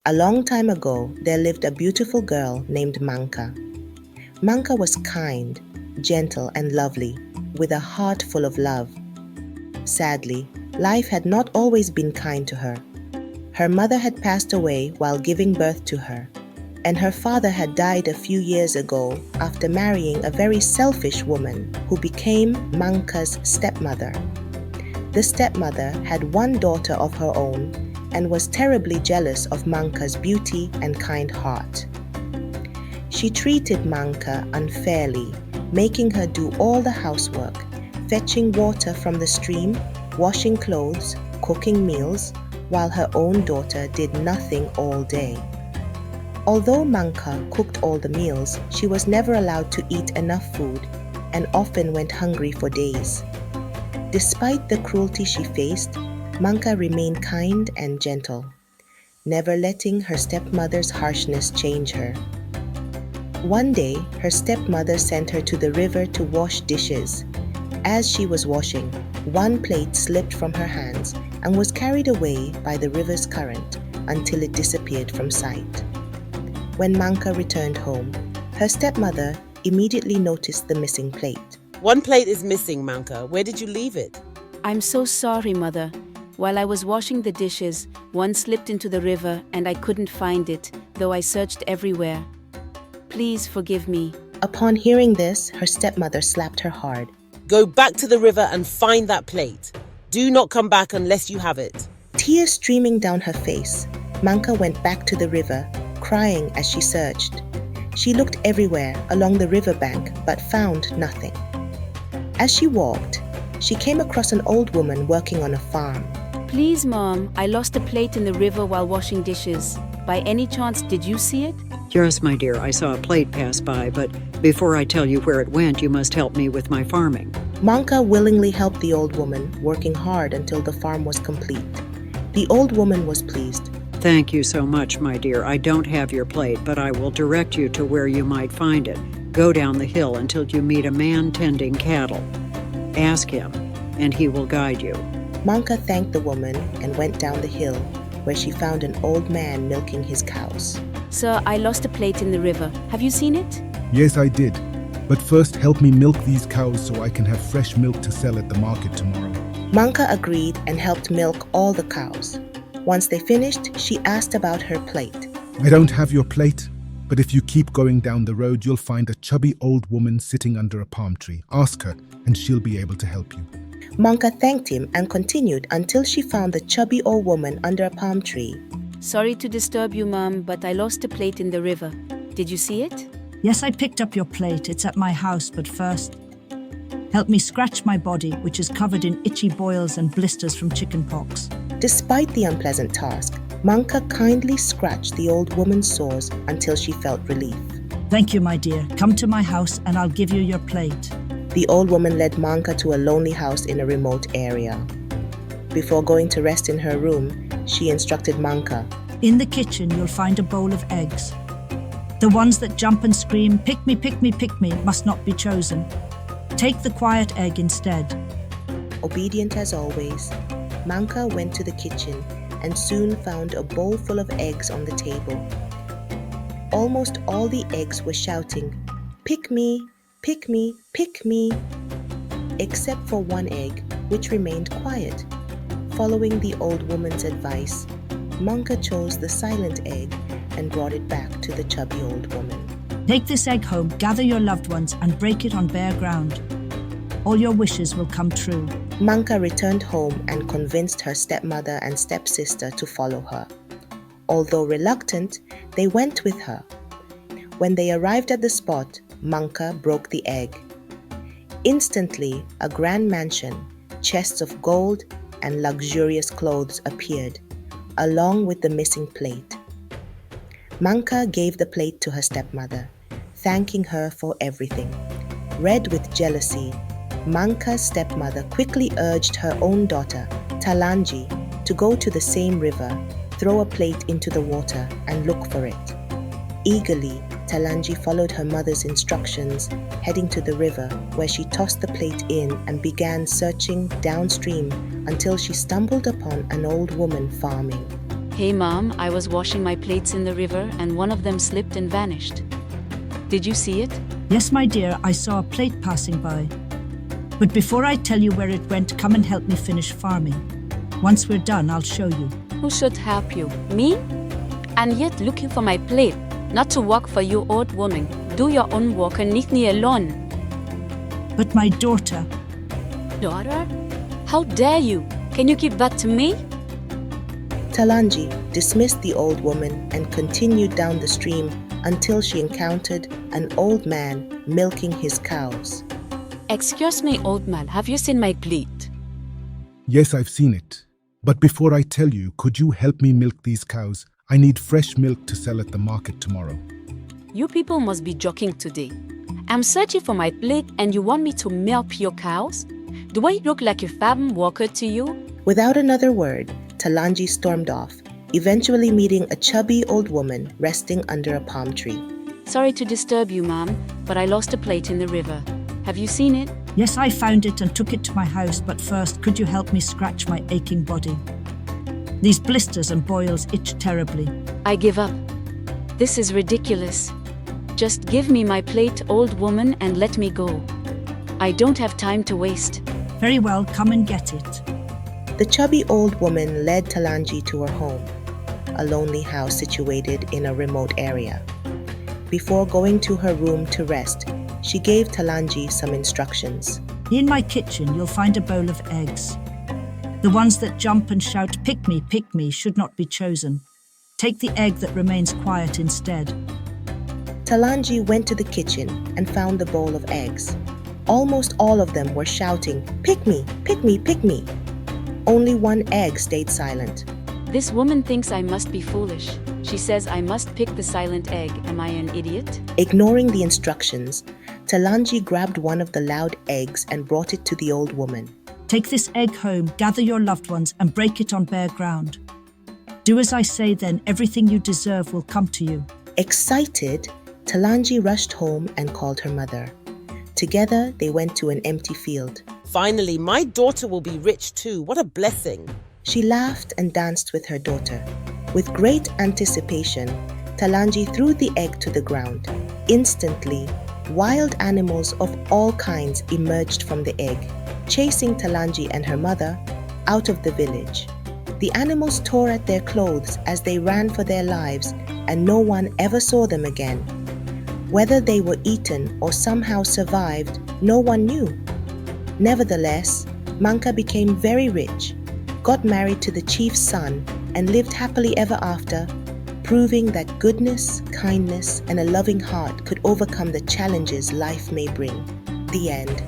A long time ago, there lived a beautiful girl named Manka. Manka was kind, gentle, and lovely, with a heart full of love. Sadly, life had not always been kind to her. Her mother had passed away while giving birth to her, and her father had died a few years ago after marrying a very selfish woman who became Manka's stepmother. The stepmother had one daughter of her own and was terribly jealous of Manka's beauty and kind heart. She treated Manka unfairly, making her do all the housework, fetching water from the stream, washing clothes, cooking meals, while her own daughter did nothing all day. Although Manka cooked all the meals, she was never allowed to eat enough food and often went hungry for days. Despite the cruelty she faced, Manka remained kind and gentle, never letting her stepmother's harshness change her. One day, her stepmother sent her to the river to wash dishes. As she was washing, one plate slipped from her hands and was carried away by the river's current until it disappeared from sight. When Manka returned home, her stepmother immediately noticed the missing plate. One plate is missing, Manka. Where did you leave it? I'm so sorry, Mother. While I was washing the dishes, one slipped into the river and I couldn't find it, though I searched everywhere. Please forgive me. Upon hearing this, her stepmother slapped her hard. Go back to the river and find that plate. Do not come back unless you have it. Tears streaming down her face, Manka went back to the river, crying as she searched. She looked everywhere along the riverbank but found nothing. As she walked, she came across an old woman working on a farm. Please, Mom, I lost a plate in the river while washing dishes. By any chance, did you see it? Yes, my dear, I saw a plate pass by, but before I tell you where it went, you must help me with my farming. Manka willingly helped the old woman, working hard until the farm was complete. The old woman was pleased. Thank you so much, my dear. I don't have your plate, but I will direct you to where you might find it. Go down the hill until you meet a man tending cattle. Ask him, and he will guide you. Manka thanked the woman and went down the hill, where she found an old man milking his cows. Sir, I lost a plate in the river. Have you seen it? Yes, I did. But first help me milk these cows so I can have fresh milk to sell at the market tomorrow. Manka agreed and helped milk all the cows. Once they finished, she asked about her plate. I don't have your plate, but if you keep going down the road, you'll find a chubby old woman sitting under a palm tree. Ask her, and she'll be able to help you. Manka thanked him and continued until she found the chubby old woman under a palm tree. Sorry to disturb you, Mom, but I lost a plate in the river. Did you see it? Yes, I picked up your plate. It's at my house, but first, help me scratch my body, which is covered in itchy boils and blisters from chickenpox. Despite the unpleasant task, Manka kindly scratched the old woman's sores until she felt relief. Thank you, my dear. Come to my house and I'll give you your plate. The old woman led Manka to a lonely house in a remote area. Before going to rest in her room, she instructed Manka. In the kitchen, you'll find a bowl of eggs. The ones that jump and scream, pick me, pick me, pick me, must not be chosen. Take the quiet egg instead. Obedient as always, Manka went to the kitchen and soon found a bowl full of eggs on the table. Almost all the eggs were shouting, "Pick me, pick me, pick me," except for one egg, which remained quiet. Following the old woman's advice, Manka chose the silent egg and brought it back to the chubby old woman. Take this egg home, gather your loved ones, and break it on bare ground. All your wishes will come true. Manka returned home and convinced her stepmother and stepsister to follow her. Although reluctant, they went with her. When they arrived at the spot, Manka broke the egg. Instantly, a grand mansion, chests of gold, and luxurious clothes appeared, along with the missing plate. Manka gave the plate to her stepmother, thanking her for everything. Red with jealousy, Manka's stepmother quickly urged her own daughter, Talanji, to go to the same river, throw a plate into the water, and look for it. Eagerly, Talanji followed her mother's instructions, heading to the river, where she tossed the plate in and began searching downstream until she stumbled upon an old woman farming. Hey mom, I was washing my plates in the river and one of them slipped and vanished. Did you see it? Yes, my dear, I saw a plate passing by. But before I tell you where it went, come and help me finish farming. Once we're done, I'll show you. Who should help you? Me? And yet looking for my plate, not to work for you old woman. Do your own work and leave me alone. But my daughter, Daughter? How dare you? Can you give that to me? Talanji dismissed the old woman and continued down the stream until she encountered an old man milking his cows. Excuse me, old man, have you seen my plate? Yes, I've seen it. But before I tell you, could you help me milk these cows? I need fresh milk to sell at the market tomorrow. You people must be joking today. I'm searching for my plate and you want me to milk your cows? Do I look like a farm worker to you? Without another word, Talanji stormed off, eventually meeting a chubby old woman resting under a palm tree. Sorry to disturb you, ma'am, but I lost a plate in the river. Have you seen it? yes, I found it and took it to my house, but first, could you help me scratch my aching body? These blisters and boils itch terribly. I give up. This is ridiculous. Just give me my plate, old woman, and let me go. I don't have time to waste. Very well, come and get it. The chubby old woman led Talanji to her home, a lonely house situated in a remote area. Before going to her room to rest, she gave Talanji some instructions. In my kitchen, you'll find a bowl of eggs. The ones that jump and shout, pick me, should not be chosen. Take the egg that remains quiet instead. Talanji went to the kitchen and found the bowl of eggs. Almost all of them were shouting, pick me, pick me, pick me. Only one egg stayed silent. This woman thinks I must be foolish. She says I must pick the silent egg. Am I an idiot? Ignoring the instructions, Talanji grabbed one of the loud eggs and brought it to the old woman. Take this egg home, gather your loved ones, and break it on bare ground. Do as I say, then everything you deserve will come to you. Excited, Talanji rushed home and called her mother. Together, they went to an empty field. Finally, my daughter will be rich too. What a blessing. She laughed and danced with her daughter. With great anticipation, Talanji threw the egg to the ground. Instantly, wild animals of all kinds emerged from the egg, chasing Talanji and her mother out of the village. The animals tore at their clothes as they ran for their lives, and no one ever saw them again. Whether they were eaten or somehow survived, no one knew. Nevertheless, Manka became very rich, got married to the chief's son, and lived happily ever after, proving that goodness, kindness, and a loving heart could overcome the challenges life may bring. The end.